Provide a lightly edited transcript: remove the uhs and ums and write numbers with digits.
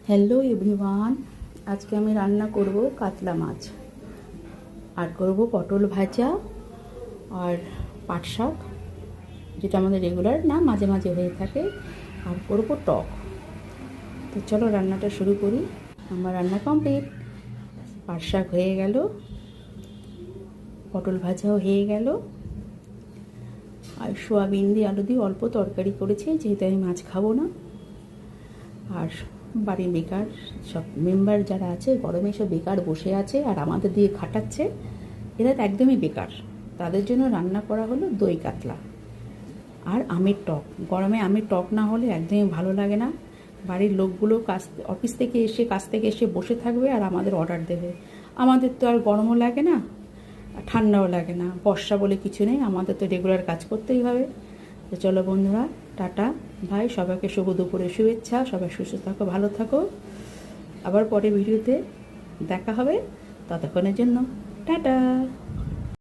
Hello everyone, আজকে আমি রান্না করব কাতলা মাছ আর করব পটল ভাজা আর পাট শাক, যেটা আমাদের রেগুলার না মাঝে মাঝে হয়ে থাকে, আর করব টক। তো চলো রান্নাটা শুরু করি। আমার রান্না কমপ্লিট। পাট শাক হয়ে গেল, পটল ভাজাও হয়ে গেল, আর সোয়াবিন দিয়ে আলু দিয়ে অল্প তরকারি করেছি, যেহেতু আমি মাছ খাবো না। আর বাড়ির বেকার সব মেম্বার যারা আছে, গরমে সব বেকার বসে আছে আর আমাদের দিয়ে খাটাচ্ছে, এরা তো একদমই বেকার। তাদের জন্য রান্না করা হলো দই কাতলা আর আমের টক। গরমে আমের টক না হলে একদমই ভালো লাগে না। বাড়ির লোকগুলো অফিস থেকে এসে কাজ থেকে এসে বসে থাকবে আর আমাদের অর্ডার দেবে। আমাদের তো আর গরমও লাগে না, ঠান্ডাও লাগে না, বর্ষা বলে কিছু নেই, আমাদের তো রেগুলার কাজ করতেই হবে। তো চলো বন্ধুরা, টাটা ভাই, সবাইকে শুভ দুপুরে শুভেচ্ছা। সবাই সুস্থ থাকো, ভালো থাকো। আবার পরে ভিডিওতে দেখা হবে, ততক্ষণের জন্য টাটা।